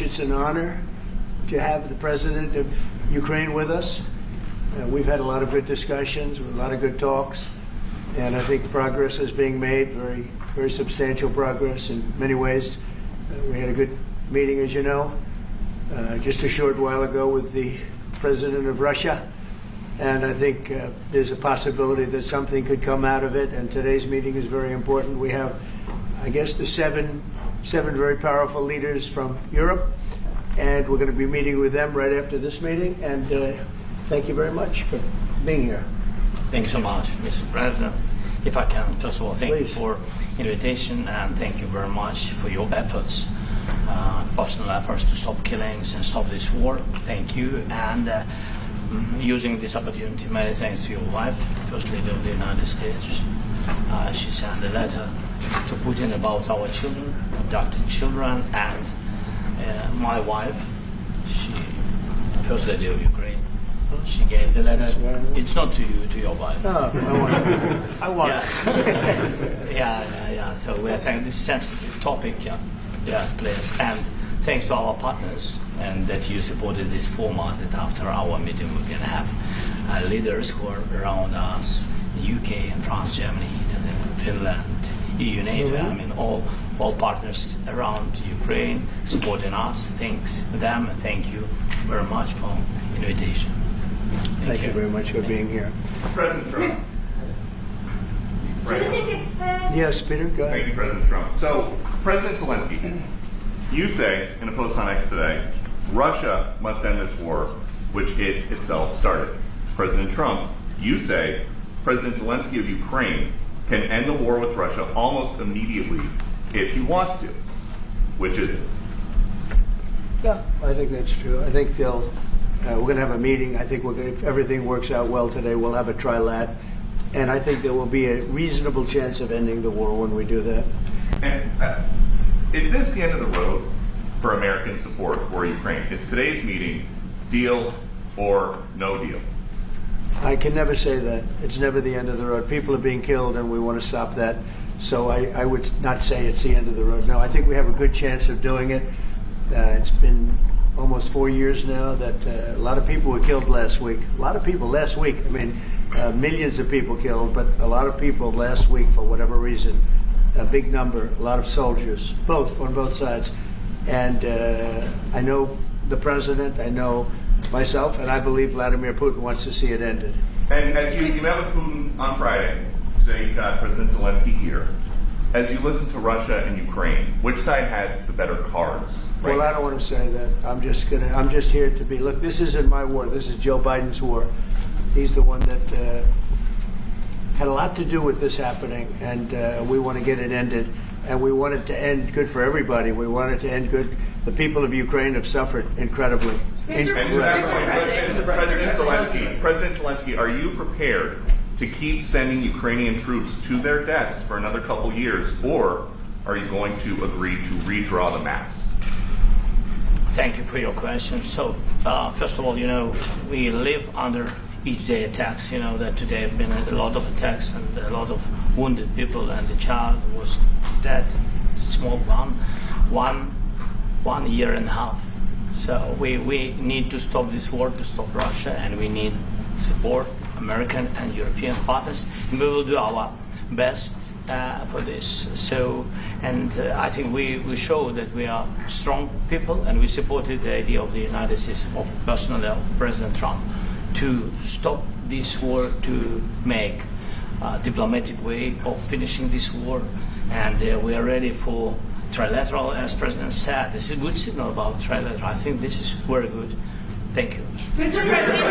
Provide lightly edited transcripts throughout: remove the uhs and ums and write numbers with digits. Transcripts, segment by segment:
It's an honor to have the President of Ukraine with us. We've had a lot of good discussions, a lot of good talks, and I think progress is being made, very substantial progress in many ways. We had a good meeting, as you know, just a short while ago with the President of Russia, and I think there's a possibility that something could come out of it, and today's meeting is very important. We have, I guess, the seven very powerful leaders from Europe, and we're going to be meeting with them right after this meeting, and thank you very much for being here. Thank you so much, Mr. President. If I can, first of all, thank you for invitation, and thank you very much for your efforts, personal efforts to stop killings and stop this war. Thank you, and using this opportunity, many thanks to your wife, First Lady of the United States. She sent a letter to Putin about our children, abducted children, and my wife, she, First Lady of Ukraine, she gave the letter. It's not to you, to your wife. Oh, I want it. Yeah. So we are saying this sensitive topic, yes, please. And thanks to our partners, and that you supported this format, that after our meeting we're going to have leaders who are around us, UK and France, Germany, Italy, Finland, EU, NATO, I mean all partners around Ukraine supporting us. Thanks to them, and thank you very much for invitation. Thank you very much for being here. President Trump. Do you think it's fair? Yes, Peter, go ahead. Thank you, President Trump. So, President Zelensky, you say in a post on X today, Russia must end this war, which it itself started. President Trump, you say President Zelensky of Ukraine can end the war with Russia almost immediately if he wants to. Which is it? Yeah, I think that's true. I think we're going to have a meeting. I think if everything works out well today, we'll have a trilat. And I think there will be a reasonable chance of ending the war when we do that. And is this the end of the road for American support for Ukraine? Is today's meeting deal or no deal? I can never say that. It's never the end of the road. People are being killed, and we want to stop that. So I would not say it's the end of the road. No, I think we have a good chance of doing it. It's been almost 4 years now that a lot of people were killed last week. A lot of people last week. I mean, millions of people killed, but a lot of people last week for whatever reason. A big number, a lot of soldiers, on both sides. And I know the president, I know myself, and I believe Vladimir Putin wants to see it ended. And as you met with Putin on Friday, today you've got President Zelensky here. As you listen to Russia and Ukraine, which side has the better cards? Right Well, now? I don't want to say that. I'm just here to be. Look, this isn't my war. This is Joe Biden's war. He's the one that had a lot to do with this happening, and we want to get it ended. And we want it to end good for everybody. We want it to end good. The people of Ukraine have suffered incredibly. President Zelensky, are you prepared to keep sending Ukrainian troops to their deaths for another couple years, or are you going to agree to redraw the maps? Thank you for your question. So, first of all, we live under each day attacks. You know that today have been a lot of attacks and a lot of wounded people, and the child was dead, small one year and a half. So we need to stop this war, to stop Russia, and we need support, American and European partners, and we will do our best for this. So, and I think we show that we are strong people, and we supported the idea of the United States, personally of President Trump, to stop this war, to make a diplomatic way of finishing this war, and we are ready for trilateral, as President said. This is a good signal about trilateral. I think this is very good. Thank you. Mr. President,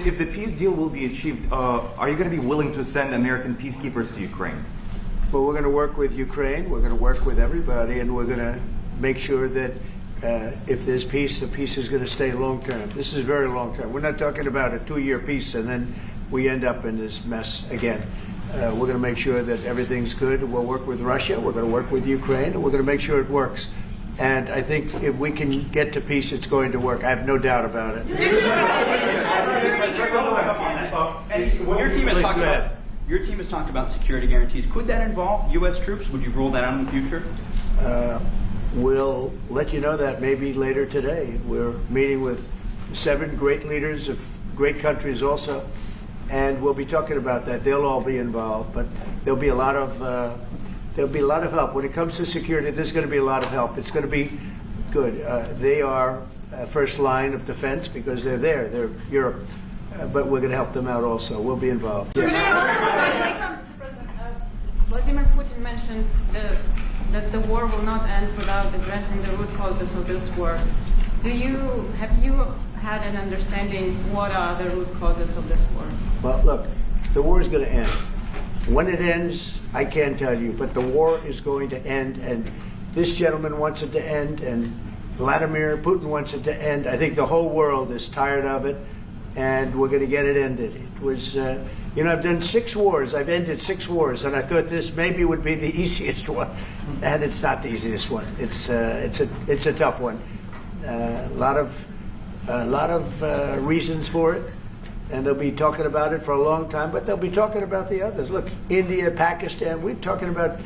if the peace deal will be achieved, are you going to be willing to send American peacekeepers to Ukraine? Well, we're going to work with Ukraine. We're going to work with everybody, and we're going to make sure that if there's peace, the peace is going to stay long term. This is very long term. We're not talking about a 2-year peace and then we end up in this mess again. We're going to make sure that everything's good. We'll work with Russia. We're going to work with Ukraine, and we're going to make sure it works. And I think if we can get to peace, it's going to work. I have no doubt about it. When your team is talking about Your team has talked about security guarantees. Could that involve U.S. troops? Would you rule that out in the future? We'll let you know that maybe later today. We're meeting with 7 great leaders of great countries also, and we'll be talking about that. They'll all be involved, but there'll be a lot of help when it comes to security. There's going to be a lot of help. It's going to be good. They are first line of defense because they're there. They're Europe, but we're going to help them out also. We'll be involved. Yes. Vladimir Putin mentioned that the war will not end without addressing the root causes of this war. Have you had an understanding what are the root causes of this war? Well, look, the war is going to end. When it ends, I can't tell you, but the war is going to end, and this gentleman wants it to end, and Vladimir Putin wants it to end. I think the whole world is tired of it, and we're going to get it ended. It was, I've done 6 wars. I've ended 6 wars, and I thought this maybe would be the easiest one, and it's not the easiest one. It's a tough one. A lot of reasons for it, and they'll be talking about it for a long time. But they'll be talking about the others. Look, India, Pakistan. We're talking about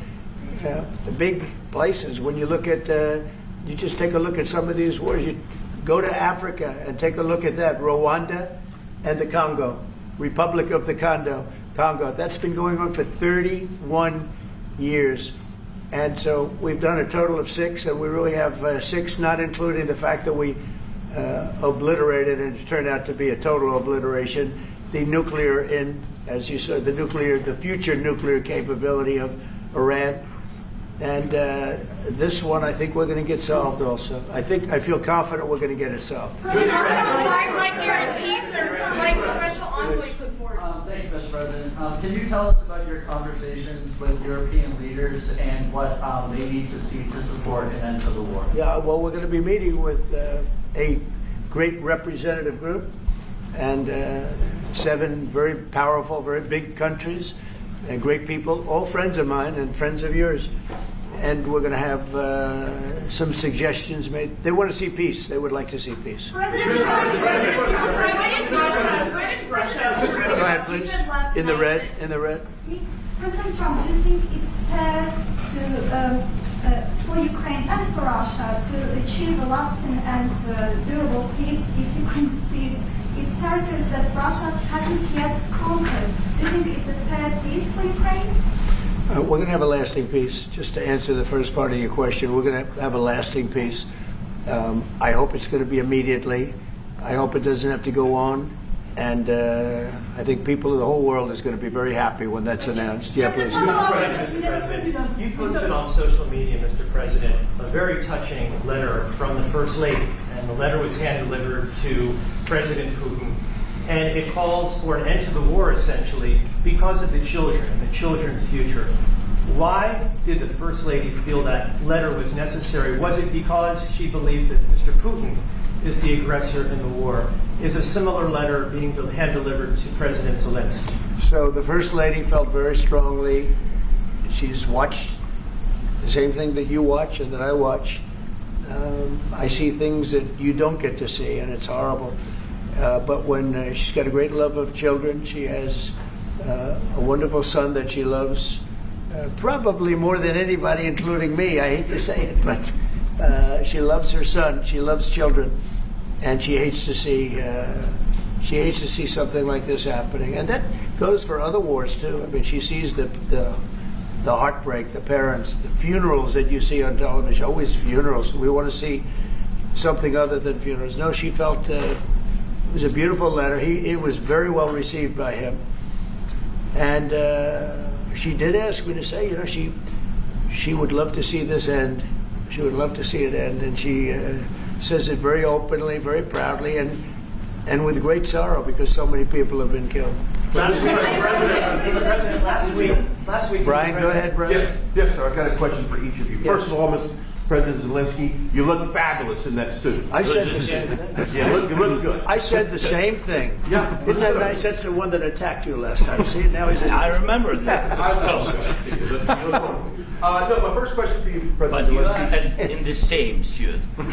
the big places. When you look at, you just take a look at some of these wars. You go to Africa and take a look at that. Rwanda and the Congo, Republic of the Congo. That's been going on for 31 years. And so we've done a total of 6, and we really have 6, not including the fact that we obliterated, and it turned out to be a total obliteration, the nuclear, as you said, the future nuclear capability of Iran. And this one, I think we're going to get solved also. I feel confident we're going to get it solved. Like guarantees or like special envoy put forward. Thanks, Mr. President. Can you tell us about your conversations with European leaders and what they need to see to support an end to the war? Yeah, well, we're going to be meeting with a great representative group and 7 very powerful, very big countries and great people, all friends of mine and friends of yours. And we're going to have some suggestions made. They want to see peace. They would like to see peace. Go ahead, please. In the red. President Trump, do you think it's fair for Ukraine and for Russia to achieve a lasting and durable peace if Ukraine cedes its territories that Russia hasn't yet conquered? Do you think it's a fair peace for Ukraine? We're going to have a lasting peace. Just to answer the first part of your question, we're going to have a lasting peace. I hope it's going to be immediately. I hope it doesn't have to go on. And I think people of the whole world is going to be very happy when that's announced. Yeah, please. Mr. President, you posted on social media, Mr. President, a very touching letter from the First Lady, and the letter was hand-delivered to President Putin, and it calls for an end to the war, essentially, because of the children and the children's future. Why did the First Lady feel that letter was necessary? Was it because she believes that Mr. Putin is the aggressor in the war? Is a similar letter being hand-delivered to President Zelensky? So the First Lady felt very strongly. She's watched the same thing that you watch and that I watch. I see things that you don't get to see, and it's horrible. But when she's got a great love of children, she has a wonderful son that she loves, probably more than anybody, including me. I hate to say it, but she loves her son. She loves children, and she hates to see something like this happening. And that goes for other wars too. I mean, she sees the heartbreak, the parents, the funerals that you see on television. Always funerals. We want to see something other than funerals. No, she felt it was a beautiful letter. It was very well received by him, and she did ask me to say, she would love to see this end. She would love to see it end, and she says it very openly, very proudly, and with great sorrow because so many people have been killed. Last week, Brian, go ahead, brother. Yes, sir. I've got a question for each of you. Yes. First of all, President Zelensky. You look fabulous in that suit. I said the same thing. Yeah, you look good. I said the same thing. Yeah. Isn't that nice? That's the one that attacked you last time. See, now he's. I remember that. I love it. You look wonderful. No, my first question for you, But President you Zelensky. are in the same suit. You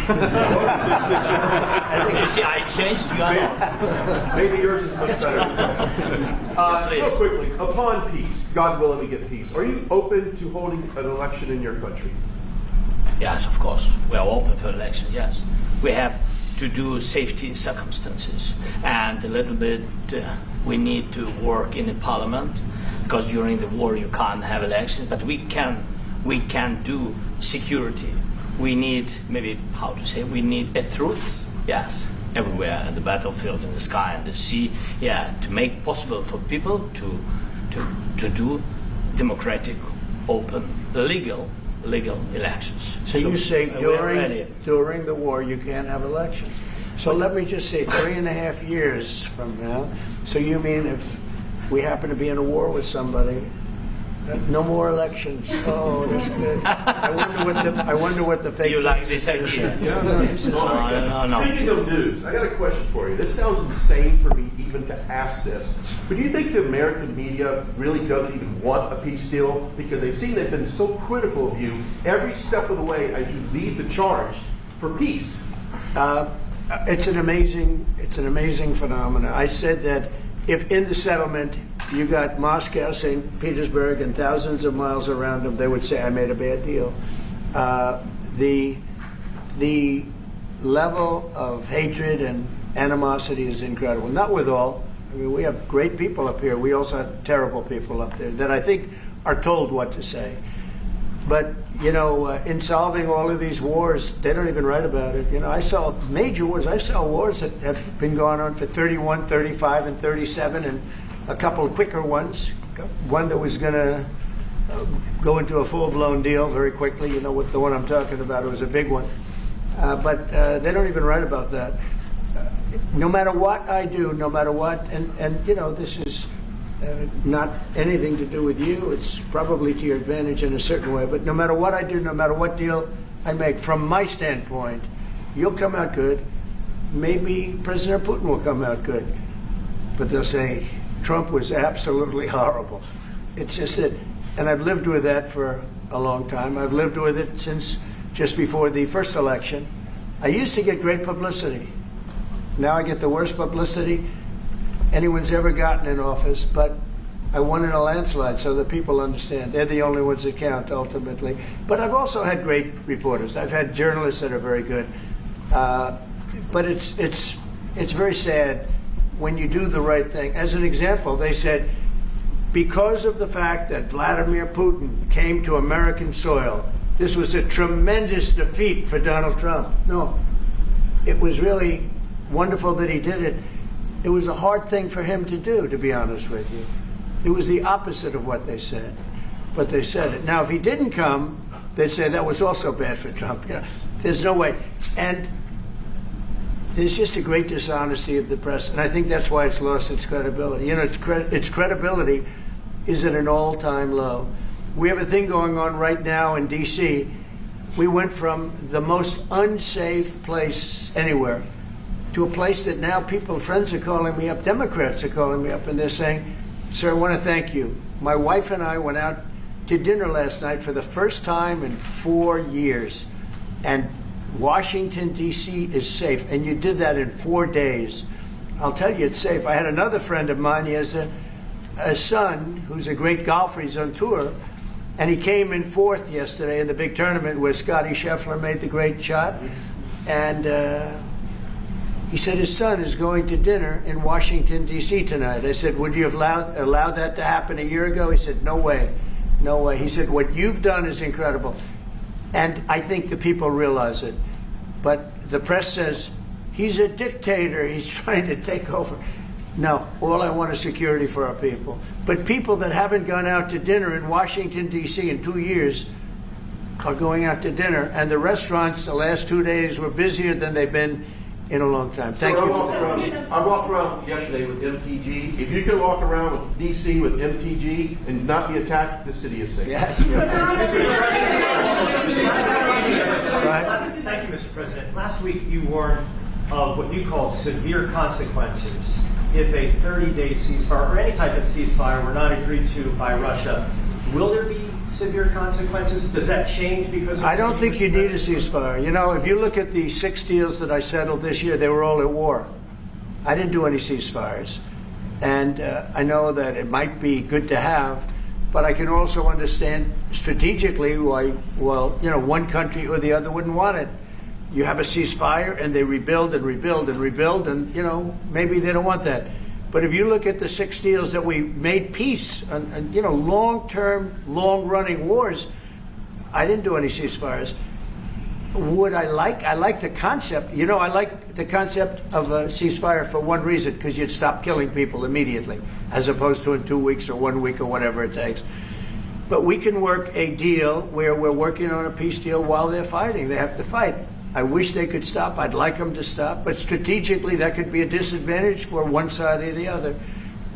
see, I changed. You are not. Maybe yours is much better. please. Real quickly, upon peace, God willing we get peace, are you open to holding an election in your country? Yes, of course. We are open for election, yes. We have to do safety circumstances. And a little bit, we need to work in the parliament, because during the war you can't have elections, but we can do security. We need, maybe, how to say, we need a truth, yes, everywhere, in the battlefield, in the sky, in the sea, yeah, to make possible for people to do democratic, open, legal elections. So you say we are ready. during the war you can't have elections. So let me just say 3.5 years from now. So you mean if we happen to be in a war with somebody, no more elections? Oh, that's good. I wonder what the fake. You like news this is. idea? No, this is No. Speaking of news, I got a question for you. This sounds insane for me even to ask this, but do you think the American media really doesn't even want a peace deal? Because they've been so critical of you every step of the way as you lead the charge for peace. It's an amazing phenomenon. I said that if in the settlement you got Moscow, St. Petersburg, and thousands of miles around them, they would say I made a bad deal. The level of hatred and animosity is incredible. Not with all. I mean, we have great people up here. We also have terrible people up there that I think are told what to say. But, you know, in solving all of these wars, they don't even write about it. You know, I saw major wars. I saw wars that have been going on for 31, 35, and 37, and a couple of quicker ones. One that was going to go into a full-blown deal very quickly. You know what the one I'm talking about. It was a big one. But they don't even write about that. No matter what I do, no matter what, and you know, this is not anything to do with you. It's probably to your advantage in a certain way. But no matter what I do, no matter what deal I make, from my standpoint, you'll come out good. Maybe President Putin will come out good. But they'll say, Trump was absolutely horrible. It's just that, and I've lived with that for a long time. I've lived with it since just before the first election. I used to get great publicity. Now I get the worst publicity anyone's ever gotten in office, but I won in a landslide, so that people understand. They're the only ones that count, ultimately. But I've also had great reporters. I've had journalists that are very good. But it's very sad when you do the right thing. As an example, they said, because of the fact that Vladimir Putin came to American soil, this was a tremendous defeat for Donald Trump. No, it was really wonderful that he did it. It was a hard thing for him to do, to be honest with you. It was the opposite of what they said, but they said it. Now, if he didn't come, they'd say that was also bad for Trump. You know, there's no way. And there's just a great dishonesty of the press, and I think that's why it's lost its credibility. You know, its credibility is at an all-time low. We have a thing going on right now in D.C. We went from the most unsafe place anywhere to a place that now friends are calling me up, Democrats are calling me up, and they're saying, sir, I want to thank you. My wife and I went out to dinner last night for the first time in 4 years, and Washington, D.C. is safe, and you did that in 4 days. I'll tell you, it's safe. I had another friend of mine, he has a son who's a great golfer, he's on tour, and he came in fourth yesterday in the big tournament where Scotty Scheffler made the great shot, and he said his son is going to dinner in Washington, D.C. tonight. I said, would you have allowed that to happen a year ago? He said, no way, no way. He said, what you've done is incredible. And I think the people realize it. But the press says, he's a dictator, he's trying to take over. No, all I want is security for our people. But people that haven't gone out to dinner in Washington, D.C. in 2 years are going out to dinner. And the restaurants the last 2 days were busier than they've been in a long time. Thank you. I walked around yesterday with MTG. If you can walk around with DC with MTG and not be attacked, the city is safe. Yes. ahead. Thank you, Mr. President. Last week you warned of what you called severe consequences if a 30-day ceasefire or any type of ceasefire were not agreed to by Russia. Will there be severe consequences? Does that change because of I don't think you need a ceasefire. You know, if you look at the 6 deals that I settled this year, they were all at war. I didn't do any ceasefires. And I know that it might be good to have, but I can also understand strategically why, well, you know, one country or the other wouldn't want it. You have a ceasefire and they rebuild and rebuild and rebuild, and, you know, maybe they don't want that. But if you look at the 6 deals that we made peace and you know, long-term, long-running wars, I didn't do any ceasefires. Would I like the concept. You know, I like the concept of a ceasefire for one reason, because you'd stop killing people immediately, as opposed to in 2 weeks or 1 week or whatever it takes. But we can work a deal where we're working on a peace deal while they're fighting. They have to fight. I wish they could stop. I'd like them to stop. But strategically, that could be a disadvantage for one side or the other.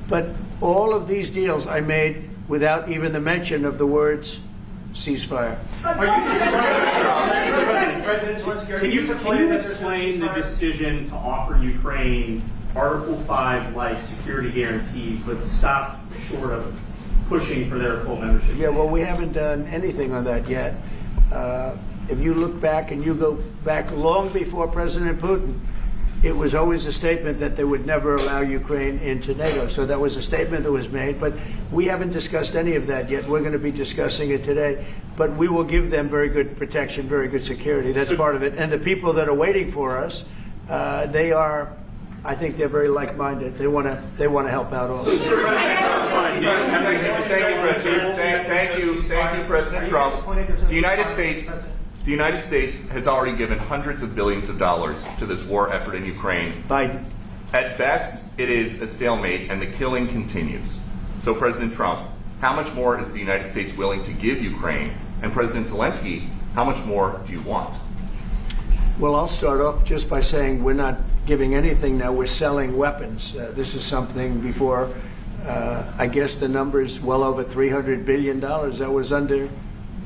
But all of these deals I made without even the mention of the words ceasefire. Can you explain the decision to offer Ukraine Article 5-like security guarantees, but stop short of pushing for their full membership? Yeah, well, we haven't done anything on that yet. If you look back and you go back long before President Putin, it was always a statement that they would never allow Ukraine into NATO. So that was a statement that was made, but we haven't discussed any of that yet. We're going to be discussing it today, but we will give them very good protection, very good security. That's part of it. And the people that are waiting for us, they are, I think they're very like-minded. They want to help out also. Thank you, President Trump. The United States has already given hundreds of billions of dollars to this war effort in Ukraine. Biden. At best, it is a stalemate, and the killing continues. So, President Trump, how much more is the United States willing to give Ukraine? And President Zelensky, how much more do you want? Well, I'll start off just by saying we're not giving anything now. We're selling weapons. This is something before, I guess the number is well over $300 billion. That was under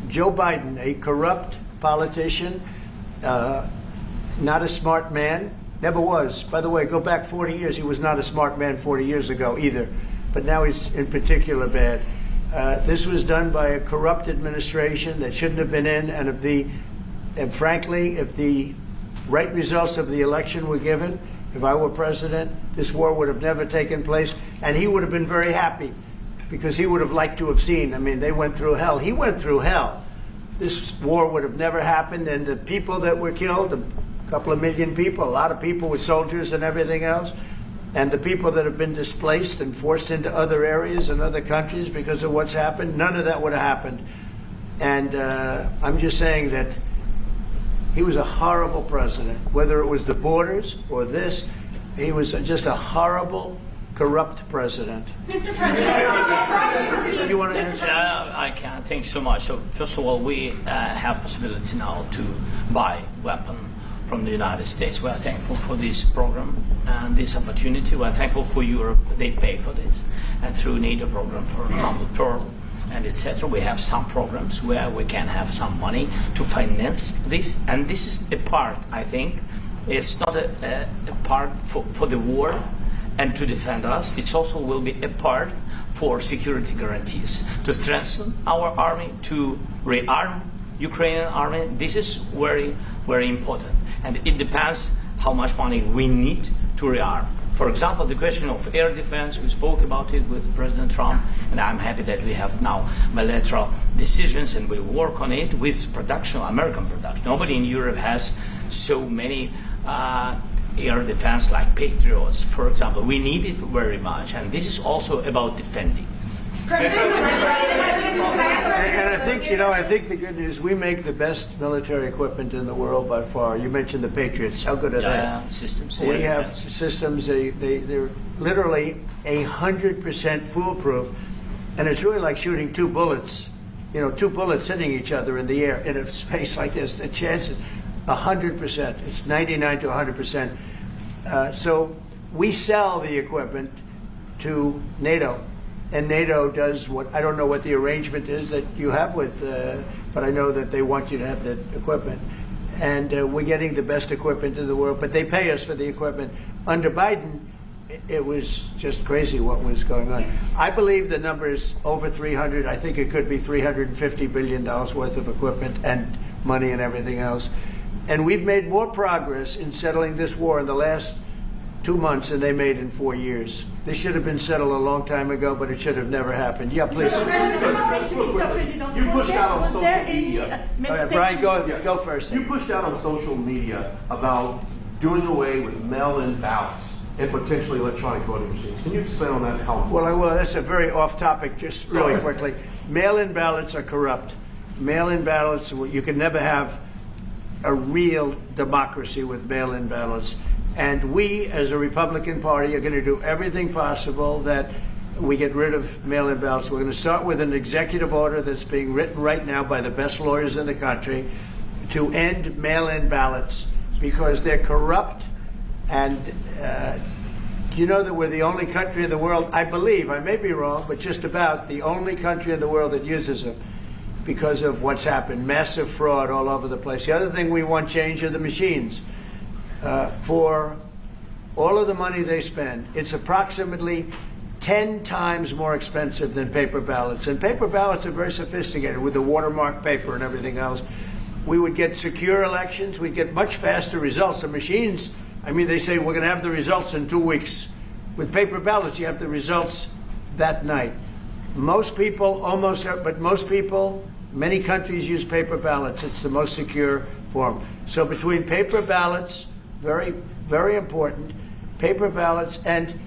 Joe Biden, a corrupt politician, not a smart man, never was. By the way, go back 40 years, he was not a smart man 40 years ago either, but now he's in particular bad. This was done by a corrupt administration that shouldn't have been in, and frankly, if the right results of the election were given, if I were president, this war would have never taken place, and he would have been very happy, because he would have liked to have seen, I mean, they went through hell. He went through hell. This war would have never happened, and the people that were killed, a couple of million people, a lot of people with soldiers and everything else, and the people that have been displaced and forced into other areas and other countries because of what's happened, none of that would have happened. And I'm just saying that he was a horrible president, whether it was the borders or this. He was just a horrible, corrupt president. Mr. President, You want to answer? I can. Thank you so much. So first of all, we have possibility now to buy weapon from the United States. We are thankful for this program and this opportunity. We are thankful for Europe. They pay for this. And through NATO program, for example, Pearl and etc., we have some programs where we can have some money to finance this. And this is a part, I think, it's not a part for the war and to defend us. It also will be a part for security guarantees, to strengthen our army, to rearm Ukrainian army. This is very, very important. And it depends how much money we need to rearm. For example, the question of air defense, we spoke about it with President Trump, and I'm happy that we have now bilateral decisions and we work on it with production, American production. Nobody in Europe has so many air defense like Patriots, for example. We need it very much, and this is also about defending. And I think, I think the good news, we make the best military equipment in the world by far. You mentioned the Patriots. How good are they? Systems. We have systems, they're literally 100% foolproof. And it's really like shooting two bullets, two bullets hitting each other in the air in a space like this. The chance is 100%. It's 99 to 100%. So we sell the equipment to NATO. And NATO does what, I don't know what the arrangement is that you have with, but I know that they want you to have the equipment. and we're getting the best equipment in the world, but they pay us for the equipment. Under Biden, it was just crazy what was going on. I believe the number is over 300. I think it could be $350 billion worth of equipment and money and everything else. And we've made more progress in settling this war in the last 2 months than they made in 4 years. This should have been settled a long time ago, but it should have never happened. Yeah, please. You pushed out on social media. All right, Brian, go first. You pushed out on social media about doing away with mail-in ballots and potentially electronic voting machines. Can you explain on that? How? Well, I will. That's a very off-topic. Just really quickly, mail-in ballots are corrupt. Mail-in ballots, you can never have a real democracy with mail-in ballots. And we, as a Republican Party, are going to do everything possible that we get rid of mail-in ballots. We're going to start with an executive order that's being written right now by the best lawyers in the country to end mail-in ballots because they're corrupt. And do you know that we're the only country in the world, I believe, I may be wrong, but just about the only country in the world that uses them because of what's happened, massive fraud all over the place. The other thing we want change are the machines. For all of the money they spend, it's approximately 10 times more expensive than paper ballots. And paper ballots are very sophisticated with the watermark paper and everything else. We would get secure elections. We'd get much faster results. The machines, I mean, they say we're going to have the results in 2 weeks. With paper ballots, you have the results that night. Most people, many countries use paper ballots. It's the most secure form. So between paper ballots, very, very important, paper ballots, and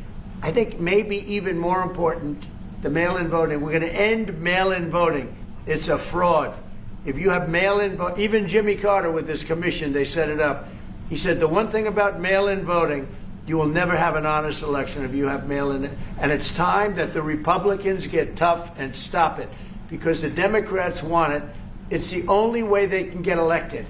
I think maybe even more important, the mail-in voting. We're going to end mail-in voting. It's a fraud. If you have mail-in vote, even Jimmy Carter with this commission, they set it up. He said the one thing about mail-in voting, you will never have an honest election if you have mail-in. And it's time that the Republicans get tough and stop it because the Democrats want it. It's the only way they can get elected.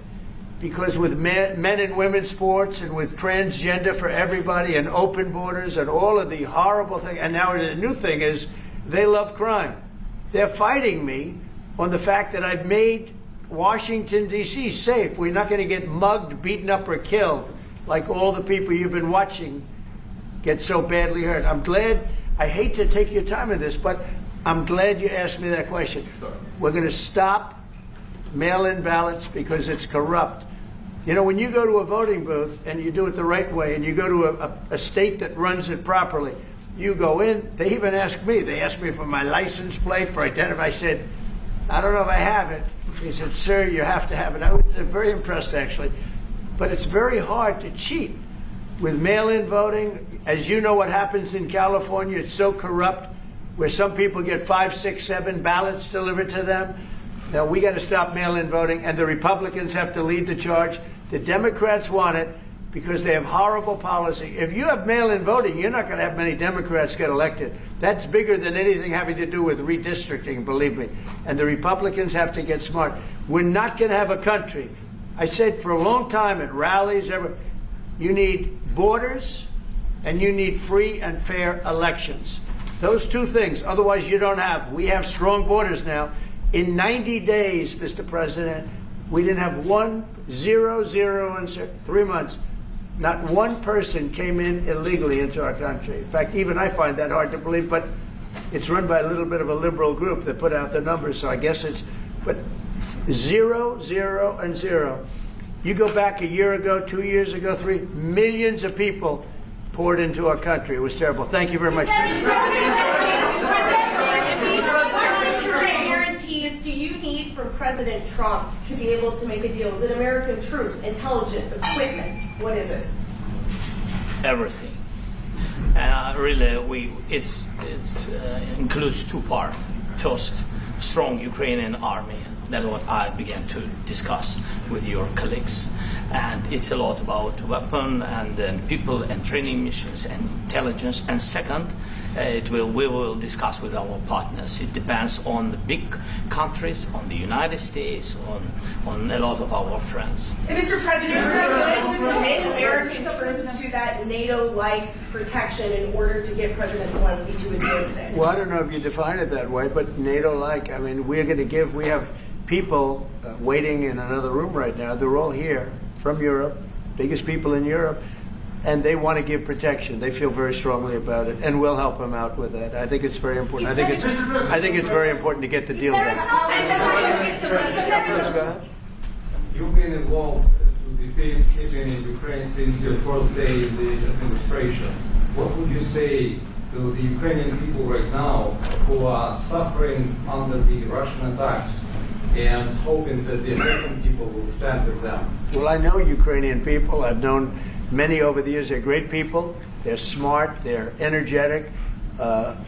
Because with men and women's sports and with transgender for everybody and open borders and all of the horrible things, and now the new thing is they love crime. They're fighting me on the fact that I've made Washington, D.C. safe. We're not going to get mugged, beaten up, or killed like all the people you've been watching get so badly hurt. I'm glad, I hate to take your time in this, but I'm glad you asked me that question. We're going to stop mail-in ballots because it's corrupt. You know, when you go to a voting booth and you do it the right way and you go to a state that runs it properly, you go in, they even ask me, they asked me for my license plate, for identity. I said, I don't know if I have it. He said, sir, you have to have it. I was very impressed, actually. But it's very hard to cheat with mail-in voting. As you know what happens in California, it's so corrupt, where some people get 5, 6, 7 ballots delivered to them. Now, we got to stop mail-in voting, and the Republicans have to lead the charge. The Democrats want it because they have horrible policy. If you have mail-in voting, you're not going to have many Democrats get elected. That's bigger than anything having to do with redistricting, believe me. And the Republicans have to get smart. We're not going to have a country. I said for a long time at rallies, you need borders and you need free and fair elections. Those two things, otherwise you don't have. We have strong borders now. In 90 days, Mr. President, we didn't have 0 in 3 months. Not one person came in illegally into our country. In fact, even I find that hard to believe, but it's run by a little bit of a liberal group that put out the numbers, so I guess it's, but 0, 0, and 0. You go back a year ago, 2 years ago, 3, millions of people poured into our country. It was terrible. Thank you very much. Do you need from President Trump to be able to make a deal? Is it American troops, intelligence, equipment? What is it? Everything. And really, it includes 2 parts. First, strong Ukrainian army. That's what I began to discuss with your colleagues. And it's a lot about weapon and then people and training missions and intelligence. And second, we will discuss with our partners. It depends on the big countries, on the United States, on a lot of our friends. And Mr. President, are you willing to commit American troops to that NATO-like protection in order to get President Zelensky to a deal today? Well, I don't know if you define it that way, but NATO-like, I mean, we're going to give, we have people waiting in another room right now. They're all here from Europe, biggest people in Europe, and they want to give protection. They feel very strongly about it, and we'll help them out with that. I think it's very important. I think it's very important to get the deal done. You've been involved in the peacekeeping in Ukraine since your first day in the administration. What would you say to the Ukrainian people right now who are suffering under the Russian attacks and hoping that the American people will stand with them? Well, I know Ukrainian people. I've known many over the years. They're great people. They're smart. They're energetic.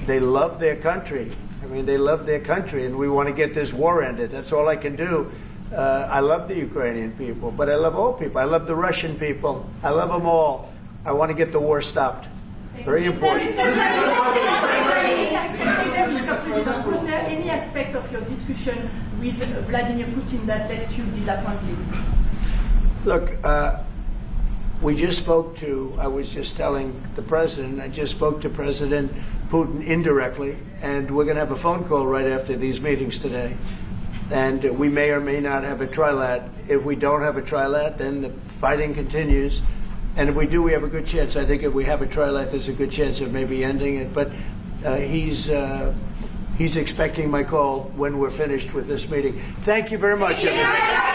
They love their country. I mean, they love their country, and we want to get this war ended. That's all I can do. I love the Ukrainian people, but I love all people. I love the Russian people. I love them all. I want to get the war stopped. Very important. Was there any aspect of your discussion with Vladimir Putin that left you disappointed? Look, we just spoke to, I was just telling the president, I just spoke to President Putin indirectly, and we're going to have a phone call right after these meetings today. And we may or may not have a trilat. If we don't have a trilat, then the fighting continues. And if we do, we have a good chance. I think if we have a trilat, there's a good chance of maybe ending it. But he's expecting my call when we're finished with this meeting. Thank you very much, everybody.